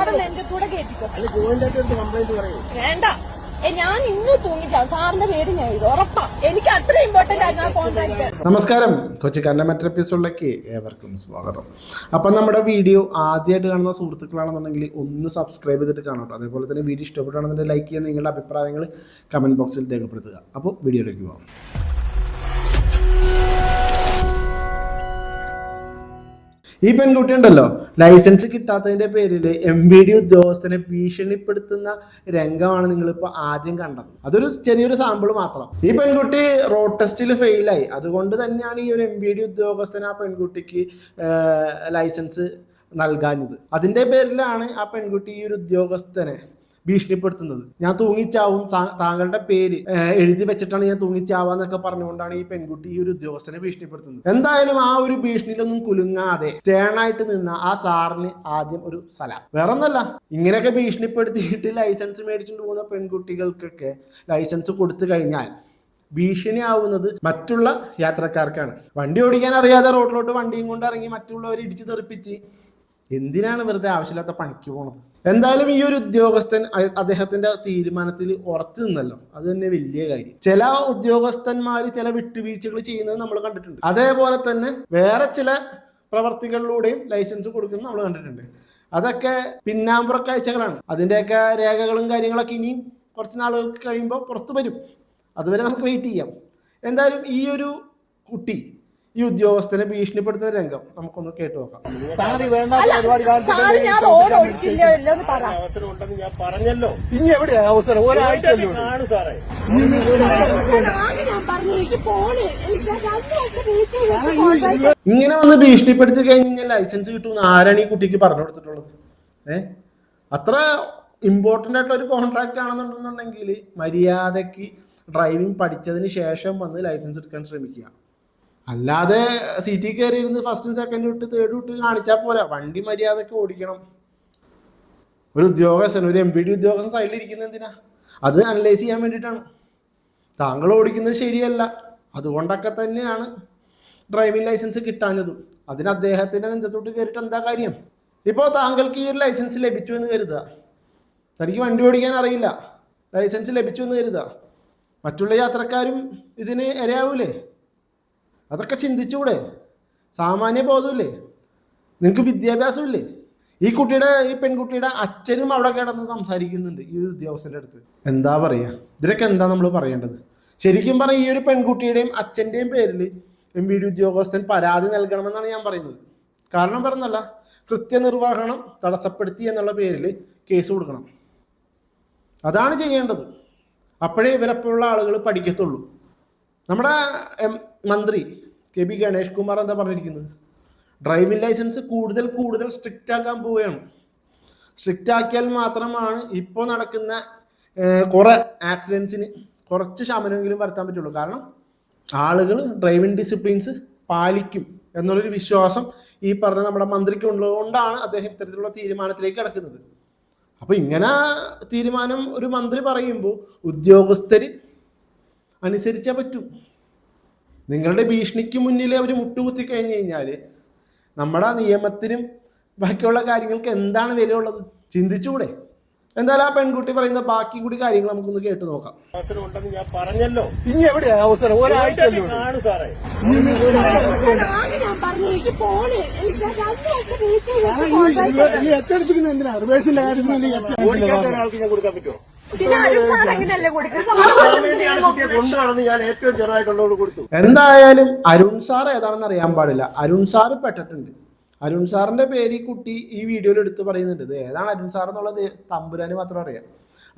സാറിന് എന്റെ കൂടെ കേട്ടിക്കോ. വേണ്ട, ഞാൻ ഇന്ന് തൂങ്ങിച്ചാവും. സാറിന്റെ പേര് ഞാൻ ഇത് ഉറപ്പാ. എനിക്ക് അത്ര ഇമ്പോർട്ടന്റ് ആയിരുന്നു ആ കോൺട്രാക്ട്. നമസ്കാരം, കൊച്ചിക്കാരന്റെ മറ്റൊരു എപ്പിസോഡിലേക്ക് ഏവർക്കും സ്വാഗതം. അപ്പം നമ്മുടെ വീഡിയോ ആദ്യമായിട്ട് കാണുന്ന സുഹൃത്തുക്കളാണെന്നുണ്ടെങ്കിൽ ഒന്ന് സബ്സ്ക്രൈബ് ചെയ്തിട്ട് കാണാം. അതേപോലെ തന്നെ വീഡിയോ ഇഷ്ടപ്പെട്ടാണെന്നുണ്ടെങ്കിൽ ലൈക്ക് ചെയ്യുക, നിങ്ങളുടെ അഭിപ്രായങ്ങൾ കമന്റ് ബോക്സിൽ രേഖപ്പെടുത്തുക. അപ്പോൾ വീഡിയോയിലേക്ക് പോകാം. ഈ പെൺകുട്ടി ഉണ്ടല്ലോ, ലൈസൻസ് കിട്ടാത്തതിന്റെ പേരിൽ MVD ഉദ്യോഗസ്ഥനെ ഭീഷണിപ്പെടുത്തുന്ന രംഗമാണ് നിങ്ങളിപ്പോൾ ആദ്യം കണ്ടത്. അതൊരു ചെറിയൊരു സാമ്പിൾ മാത്രം. ഈ പെൺകുട്ടി റോഡ് ടെസ്റ്റിൽ ഫെയിലായി. അതുകൊണ്ട് തന്നെയാണ് ഈ ഒരു MVD ഉദ്യോഗസ്ഥന് ആ പെൺകുട്ടിക്ക് ലൈസൻസ് നൽകാഞ്ഞത്. അതിന്റെ പേരിലാണ് ആ പെൺകുട്ടി ഈ ഒരു ഉദ്യോഗസ്ഥനെ ഭീഷണിപ്പെടുത്തുന്നത്. ഞാൻ തൂങ്ങിച്ചാവും, താങ്കളുടെ പേര് എഴുതി വെച്ചിട്ടാണ് ഞാൻ തൂങ്ങിച്ചാവാന്നൊക്കെ പറഞ്ഞുകൊണ്ടാണ് ഈ പെൺകുട്ടി ഈ ഒരു ഉദ്യോഗസ്ഥനെ ഭീഷണിപ്പെടുത്തുന്നത്. എന്തായാലും ആ ഒരു ഭീഷണിയിലൊന്നും കുലുങ്ങാതെ സ്റ്റേണായിട്ട് നിന്ന ആ സാറിന് ആദ്യം ഒരു സലാം. വേറെ ഒന്നല്ല, ഇങ്ങനെയൊക്കെ ഭീഷണിപ്പെടുത്തിയിട്ട് ലൈസൻസ് മേടിച്ചിട്ട് പോകുന്ന പെൺകുട്ടികൾക്കൊക്കെ ലൈസൻസ് കൊടുത്തു കഴിഞ്ഞാൽ ഭീഷണിയാവുന്നത് മറ്റുള്ള യാത്രക്കാർക്കാണ്. വണ്ടി ഓടിക്കാൻ അറിയാതെ റോഡിലോട്ട് വണ്ടിയും കൊണ്ട് ഇറങ്ങി മറ്റുള്ളവരെ ഇടിച്ചു തെറിപ്പിച്ച് എന്തിനാണ് വെറുതെ ആവശ്യമില്ലാത്ത പണിക്ക് പോണത്? എന്തായാലും ഈ ഒരു ഉദ്യോഗസ്ഥൻ അദ്ദേഹത്തിന്റെ തീരുമാനത്തിൽ ഉറച്ചു നിന്നല്ലോ, അത് തന്നെ വലിയ കാര്യം. ചില ഉദ്യോഗസ്ഥന്മാർ ചില വിട്ടുവീഴ്ചകൾ ചെയ്യുന്നത് നമ്മൾ കണ്ടിട്ടുണ്ട്. അതേപോലെ തന്നെ വേറെ ചില പ്രവർത്തികളിലൂടെയും ലൈസൻസ് കൊടുക്കുന്നത് നമ്മൾ കണ്ടിട്ടുണ്ട്. അതൊക്കെ പിന്നാമ്പുറ കാഴ്ചകളാണ്. അതിൻ്റെയൊക്കെ രേഖകളും കാര്യങ്ങളൊക്കെ ഇനിയും കുറച്ച് നാളുകൾക്ക് കഴിയുമ്പോൾ പുറത്തു വരും. അതുവരെ നമുക്ക് വെയിറ്റ് ചെയ്യാം. എന്തായാലും ഈ ഒരു കുട്ടി ഈ ഉദ്യോഗസ്ഥനെ ഭീഷണിപ്പെടുത്തുന്ന രംഗം നമുക്കൊന്ന് കേട്ടു നോക്കാം. അവസരം ഉണ്ടെന്ന് ഞാൻ പറഞ്ഞല്ലോ. ഇനി എവിടെയാ അവസരം? ഒരാഴ്ച ഇങ്ങനെ വന്ന് ഭീഷണിപ്പെടുത്തി കഴിഞ്ഞാൽ ലൈസൻസ് കിട്ടുമെന്ന് ആരാണ് ഈ കുട്ടിക്ക് പറഞ്ഞു കൊടുത്തിട്ടുള്ളത്? അത്ര ഇമ്പോർട്ടൻ്റ് ആയിട്ടുള്ള ഒരു കോൺട്രാക്ട് ആണെന്നുണ്ടെന്നുണ്ടെങ്കിൽ മര്യാദയ്ക്ക് ഡ്രൈവിംഗ് പഠിച്ചതിന് ശേഷം വന്ന് ലൈസൻസ് എടുക്കാൻ ശ്രമിക്കുക. അല്ലാതെ സീറ്റിൽ കയറി ഇരുന്ന് ഫസ്റ്റും സെക്കൻഡും ഇട്ട് തേർഡും ഇട്ട് കാണിച്ചാൽ പോരാ. വണ്ടി മര്യാദയ്ക്ക് ഓടിക്കണം. ഒരു ഉദ്യോഗസ്ഥൻ, ഒരു MVD ഉദ്യോഗസ്ഥൻ സൈഡിൽ ഇരിക്കുന്നത് എന്തിനാ? അത് അനലൈസ് ചെയ്യാൻ വേണ്ടിയിട്ടാണ്. താങ്കൾ ഓടിക്കുന്നത് ശരിയല്ല, അതുകൊണ്ടൊക്കെ തന്നെയാണ് ഡ്രൈവിംഗ് ലൈസൻസ് കിട്ടാഞ്ഞതും. അതിന് അദ്ദേഹത്തിൻ്റെ നെഞ്ചത്തോട്ട് കയറിയിട്ട് എന്താ കാര്യം? ഇപ്പോൾ താങ്കൾക്ക് ഈ ഒരു ലൈസൻസ് ലഭിച്ചു എന്ന് കരുതുക, തനിക്ക് വണ്ടി ഓടിക്കാൻ അറിയില്ല, ലൈസൻസ് ലഭിച്ചു എന്ന് കരുതുക, മറ്റുള്ള യാത്രക്കാരും ഇതിന് ഇരയാവൂലേ? അതൊക്കെ ചിന്തിച്ചുകൂടെ? സാമാന്യ ബോധമില്ലേ? നിങ്ങൾക്ക് വിദ്യാഭ്യാസമില്ലേ? ഈ പെൺകുട്ടിയുടെ അച്ഛനും അവിടെ കിടന്ന് സംസാരിക്കുന്നുണ്ട് ഈ ഒരു ഉദ്യോഗസ്ഥൻ്റെ അടുത്ത്. എന്താ പറയുക? ഇതിനൊക്കെ എന്താ നമ്മൾ പറയേണ്ടത്? ശരിക്കും പറഞ്ഞാൽ ഈ ഒരു പെൺകുട്ടിയുടെയും അച്ഛൻ്റെയും പേരിൽ MVD ഉദ്യോഗസ്ഥൻ പരാതി നൽകണമെന്നാണ് ഞാൻ പറയുന്നത്. കാരണം പറഞ്ഞല്ല, കൃത്യനിർവഹണം തടസ്സപ്പെടുത്തി എന്നുള്ള പേരിൽ കേസ് കൊടുക്കണം. അതാണ് ചെയ്യേണ്ടത്. അപ്പോഴേ ഇവരെപ്പോഴുള്ള ആളുകൾ പഠിക്കത്തുള്ളൂ. നമ്മുടെ മന്ത്രി KB ഗണേഷ് കുമാർ എന്താ പറഞ്ഞിരിക്കുന്നത്? ഡ്രൈവിംഗ് ലൈസൻസ് കൂടുതൽ സ്ട്രിക്റ്റ് ആക്കാൻ പോവുകയാണ്. സ്ട്രിക്റ്റ് ആക്കിയാൽ മാത്രമാണ് ഇപ്പോൾ നടക്കുന്ന കുറേ ആക്സിഡൻസിന് കുറച്ച് ശമനമെങ്കിലും വരുത്താൻ പറ്റുള്ളൂ. കാരണം ആളുകൾ ഡ്രൈവിംഗ് ഡിസിപ്ലിൻസ് പാലിക്കും എന്നുള്ളൊരു വിശ്വാസം ഈ പറഞ്ഞ നമ്മുടെ മന്ത്രിക്ക് ഉള്ളതുകൊണ്ടാണ് അദ്ദേഹം ഇത്തരത്തിലുള്ള തീരുമാനത്തിലേക്ക് കിടക്കുന്നത്. അപ്പോൾ ഇങ്ങനെ തീരുമാനം ഒരു മന്ത്രി പറയുമ്പോൾ ഉദ്യോഗസ്ഥർ അനുസരിച്ചേ പറ്റൂ. നിങ്ങളുടെ ഭീഷണിക്ക് മുന്നിൽ അവർ മുട്ടുകുത്തി കഴിഞ്ഞു കഴിഞ്ഞാൽ നമ്മുടെ നിയമത്തിനും ബാക്കിയുള്ള കാര്യങ്ങൾക്ക് എന്താണ് വിലയുള്ളത്? ചിന്തിച്ചുകൂടെ? എന്തായാലും ആ പെൺകുട്ടി പറയുന്ന ബാക്കി കൂടി കാര്യങ്ങൾ നമുക്കൊന്ന് കേട്ടു നോക്കാം. അവസരം ഉണ്ടെന്ന് ഞാൻ പറഞ്ഞല്ലോ. ഇനി എവിടെയാ അവസരം? ഒരാഴ്ച കാണു സാറേ. എത്തെടുപ്പിക്കുന്ന എന്തിനാ? റിവേഴ്സിന്റെ ഒരാൾക്ക് ഞാൻ കൊടുക്കാൻ പറ്റുമോ? എന്തായാലും അരുൺ സാർ ഏതാണെന്ന് അറിയാൻ പാടില്ല. അരുൺ സാർ പെട്ടിട്ടുണ്ട്. അരുൺ സാറിന്റെ പേര് ഈ കുട്ടി ഈ വീഡിയോയിൽ എടുത്ത് പറയുന്നുണ്ട്. ഇത് ഏതാണ് അരുൺ സാർ എന്നുള്ളത് തമ്പുരാന് മാത്രം അറിയാം.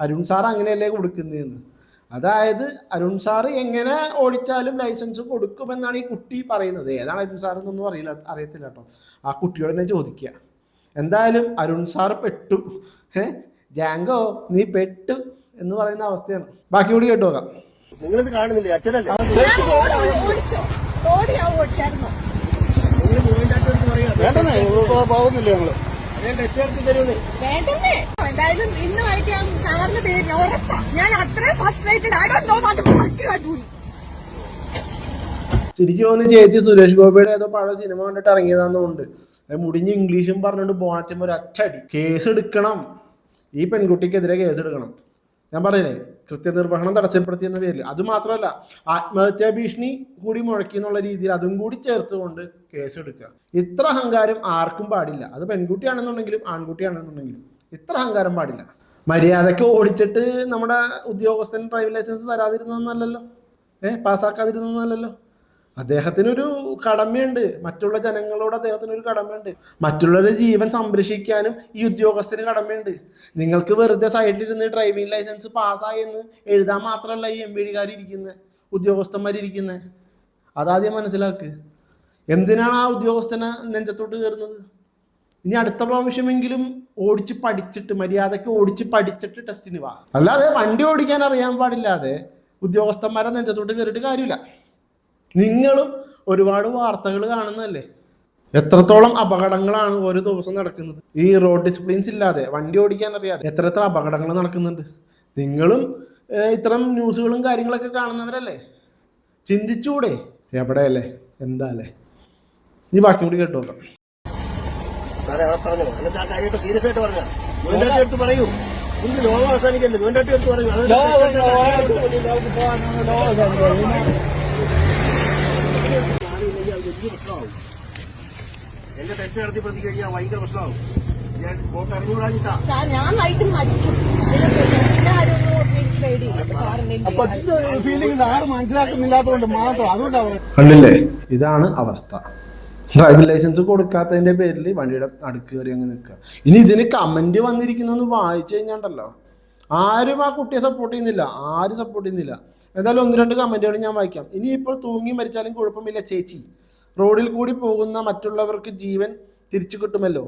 അരുൺ സാർ അങ്ങനെയല്ലേ കൊടുക്കുന്നതെന്ന്. അതായത് അരുൺ സാർ എങ്ങനെ ഓടിച്ചാലും ലൈസൻസ് കൊടുക്കുമെന്നാണ് ഈ കുട്ടി പറയുന്നത്. ഏതാണ് അരുൺ സാർ എന്നൊന്നും അറിയത്തില്ല കേട്ടോ. ആ കുട്ടിയോട് തന്നെ ചോദിക്കുക. എന്തായാലും അരുൺ സാർ പെട്ടു. ജാങ്കോ നീ പെട്ടു എന്ന് പറയുന്ന അവസ്ഥയാണ്. ബാക്കി കൂടി കേട്ടു നോക്കാം. നിങ്ങളിത് കാണുന്നില്ലേ? അച്ഛനല്ലേ പോകുന്നില്ലേ? എന്തായാലും ഇന്ന് വായിക്കാൻ സാറിന്റെ പേര് ഉറപ്പാ. ഞാൻ അത്രയും ഫസ്ട്രേറ്റഡ്. ശരിക്കും ചേച്ചി സുരേഷ് ഗോപിയുടെ ഏതോ പഴയ സിനിമ കണ്ടിട്ട് ഇറങ്ങിയതാണെന്നുണ്ട്. മുടിഞ്ഞ് ഇംഗ്ലീഷും പറഞ്ഞുകൊണ്ട് ബോണറ്റും ഒരു അച്ചടി. കേസ് എടുക്കണം, ഈ പെൺകുട്ടിക്കെതിരെ കേസ് എടുക്കണം. ഞാൻ പറയില്ലേ, കൃത്യനിർവഹണം തടസ്സപ്പെടുത്തിയെന്ന പേരിൽ. അത് മാത്രമല്ല, ആത്മഹത്യാ ഭീഷണി കൂടി മുഴക്കി എന്നുള്ള രീതിയിൽ അതും കൂടി ചേർത്തുകൊണ്ട് കേസ് എടുക്കുക. ഇത്ര അഹങ്കാരം ആർക്കും പാടില്ല. അത് പെൺകുട്ടിയാണെന്നുണ്ടെങ്കിലും ആൺകുട്ടിയാണെന്നുണ്ടെങ്കിലും ഇത്ര അഹങ്കാരം പാടില്ല. മര്യാദയ്ക്ക് ഓടിച്ചിട്ട് നമ്മുടെ ഉദ്യോഗസ്ഥൻ ഡ്രൈവിംഗ് ലൈസൻസ് തരാതിരുന്നൊന്നല്ലല്ലോ, പാസ്സാക്കാതിരുന്നൊന്നല്ലല്ലോ. അദ്ദേഹത്തിനൊരു കടമയുണ്ട്, മറ്റുള്ള ജനങ്ങളോട് അദ്ദേഹത്തിനൊരു കടമയുണ്ട്. മറ്റുള്ളവരുടെ ജീവൻ സംരക്ഷിക്കാനും ഈ ഉദ്യോഗസ്ഥന് കടമയുണ്ട്. നിങ്ങൾക്ക് വെറുതെ സൈഡിലിരുന്ന് ഡ്രൈവിംഗ് ലൈസൻസ് പാസ്സായി എന്ന് എഴുതാൻ മാത്രമല്ല ഈ MVD-കാരിരിക്കുന്നത്, ഉദ്യോഗസ്ഥന്മാരിയ്ക്കുന്നത്. അതാദ്യം മനസ്സിലാക്ക്. എന്തിനാണ് ആ ഉദ്യോഗസ്ഥനെ നെഞ്ചത്തോട്ട് കയറുന്നത്? ഇനി അടുത്ത പ്രാവശ്യമെങ്കിലും ഓടിച്ച് പഠിച്ചിട്ട്, മര്യാദയ്ക്ക് ഓടിച്ച് പഠിച്ചിട്ട് ടെസ്റ്റിന് വാ. അല്ലാതെ വണ്ടി ഓടിക്കാൻ അറിയാൻ പാടില്ലാതെ ഉദ്യോഗസ്ഥന്മാരെ നെഞ്ചത്തോട്ട് കയറിയിട്ട് കാര്യമില്ല. നിങ്ങളും ഒരുപാട് വാർത്തകൾ കാണുന്നതല്ലേ, എത്രത്തോളം അപകടങ്ങളാണ് ഓരോ ദിവസം നടക്കുന്നത്. ഈ റോഡ് ഡിസിപ്ലിൻസ് ഇല്ലാതെ, വണ്ടി ഓടിക്കാൻ അറിയാതെ എത്ര അപകടങ്ങൾ നടക്കുന്നുണ്ട്. നിങ്ങളും ഇത്തരം ന്യൂസുകളും കാര്യങ്ങളൊക്കെ കാണുന്നവരല്ലേ, ചിന്തിച്ചൂടെ? എവിടെയല്ലേ, എന്താ അല്ലേ? ഈ ബാക്കി കൂടി കേട്ടു നോക്കാം. സാറേ അവിടെ പറഞ്ഞോ, എന്നിട്ട് ആ കാര്യമായിട്ട് സീരിയസ് ആയിട്ട് പറഞ്ഞ ജോയിന്റ് എടുത്ത് പറയൂ. നിങ്ങൾക്ക് ലോകം അവസാനിക്കല്ലേ, ജോയിന്റ് എടുത്ത് പറയൂ. വലിയ പ്രശ്നമാവും. എന്റെ ടെസ്റ്റ് നടത്തി പ്രതി കഴിഞ്ഞാൽ ഭയങ്കര പ്രശ്നമാവും. ഞാൻ പോക്ക് അറിഞ്ഞുകൂടാഞ്ഞിട്ടാ. ഞാൻ നൈറ്റ് മരിക്കും. ഫീലിംഗ് ആര് മനസ്സിലാക്കുന്നില്ലാത്തതുകൊണ്ട് മാത്രം, അതുകൊണ്ടാണ്. കണ്ടില്ലേ, ഇതാണ് അവസ്ഥ. ഡ്രൈവിംഗ് ലൈസൻസ് കൊടുക്കാത്തതിന്റെ പേരിൽ വണ്ടിയുടെ നടുക്ക് കയറി അങ്ങ് നിൽക്കുക. ഇനി ഇതിന് കമന്റ് വന്നിരിക്കുന്നൊന്ന് വായിച്ചു കഴിഞ്ഞാണ്ടല്ലോ, ആരും ആ കുട്ടിയെ സപ്പോർട്ട് ചെയ്യുന്നില്ല, ആരും സപ്പോർട്ട് ചെയ്യുന്നില്ല. എന്തായാലും 1-2 കമന്റുകൾ ഞാൻ വായിക്കാം. ഇനിയിപ്പോൾ തൂങ്ങി മരിച്ചാലും കുഴപ്പമില്ല ചേച്ചി, റോഡിൽ കൂടി പോകുന്ന മറ്റുള്ളവർക്ക് ജീവൻ തിരിച്ചു കിട്ടുമല്ലോ.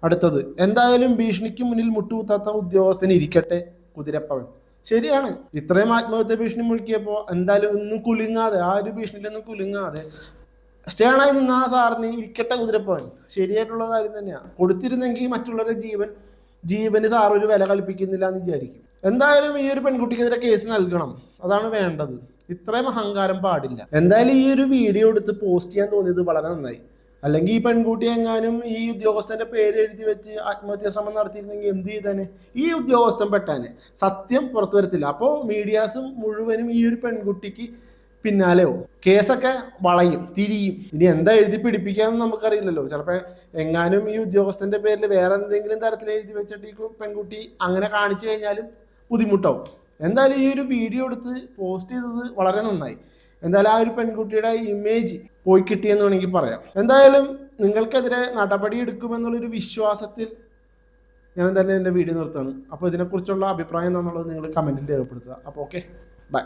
അടുത്തത്, എന്തായാലും ഭീഷണിക്ക് മുന്നിൽ മുട്ടുകുത്താത്ത ഉദ്യോഗസ്ഥന് ഇരിക്കട്ടെ കുതിരപ്പവൻ. ശരിയാണ്, ഇത്രയും ആത്മഹത്യ ഭീഷണി മുഴുക്കിയപ്പോൾ എന്തായാലും ഒന്നും കുലുങ്ങാതെ, ആ ഒരു ഭീഷണിയിലൊന്നും കുലുങ്ങാതെ സ്റ്റേണായി നിന്ന് ആ സാറിന് ഇരിക്കട്ടെ കുതിരപ്പവൻ. ശരിയായിട്ടുള്ള കാര്യം തന്നെയാണ്. കൊടുത്തിരുന്നെങ്കിൽ മറ്റുള്ളവരുടെ ജീവന് സാർ ഒരു വില കൽപ്പിക്കുന്നില്ല എന്ന് വിചാരിക്കും. എന്തായാലും ഈ ഒരു പെൺകുട്ടിക്കെതിരെ കേസ് നൽകണം, അതാണ് വേണ്ടത്. ഇത്രയും അഹങ്കാരം പാടില്ല. എന്തായാലും ഈ ഒരു വീഡിയോ എടുത്ത് പോസ്റ്റ് ചെയ്യാൻ തോന്നിയത് വളരെ നന്നായി. അല്ലെങ്കിൽ ഈ പെൺകുട്ടി എങ്ങാനും ഈ ഉദ്യോഗസ്ഥന്റെ പേര് എഴുതി വെച്ച് ആത്മഹത്യാ ശ്രമം നടത്തിയിരുന്നെങ്കിൽ എന്ത് ചെയ്താനെ? ഈ ഉദ്യോഗസ്ഥൻ പെട്ടാനെ, സത്യം പുറത്തു വരത്തില്ല. അപ്പോൾ മീഡിയാസും മുഴുവനും ഈ ഒരു പെൺകുട്ടിക്ക് പിന്നാലെയോ കേസൊക്കെ വളയും, തിരിയും. ഇനി എന്താ എഴുതി പിടിപ്പിക്കാമെന്ന് നമുക്കറിയില്ലല്ലോ. ചിലപ്പോൾ എങ്ങാനും ഈ ഉദ്യോഗസ്ഥന്റെ പേരിൽ വേറെ എന്തെങ്കിലും തരത്തിൽ എഴുതി വെച്ചിട്ട് ഈ പെൺകുട്ടി അങ്ങനെ കാണിച്ചു കഴിഞ്ഞാലും ബുദ്ധിമുട്ടാവും. എന്തായാലും ഈ ഒരു വീഡിയോ എടുത്ത് പോസ്റ്റ് ചെയ്തത് വളരെ നന്നായി. എന്തായാലും ആ ഒരു പെൺകുട്ടിയുടെ ഇമേജ് പോയി കിട്ടിയെന്ന് വേണമെങ്കിൽ പറയാം. എന്തായാലും നിങ്ങൾക്കെതിരെ നടപടി എടുക്കുമെന്നുള്ളൊരു വിശ്വാസത്തിൽ ഞാൻ എന്തായാലും എൻ്റെ വീഡിയോ നിർത്തുകയാണ്. അപ്പോൾ ഇതിനെക്കുറിച്ചുള്ള അഭിപ്രായം എന്താണെന്നുള്ളത് നിങ്ങൾ കമൻറ്റിൽ രേഖപ്പെടുത്തുക. അപ്പോൾ ഓക്കെ, ബൈ.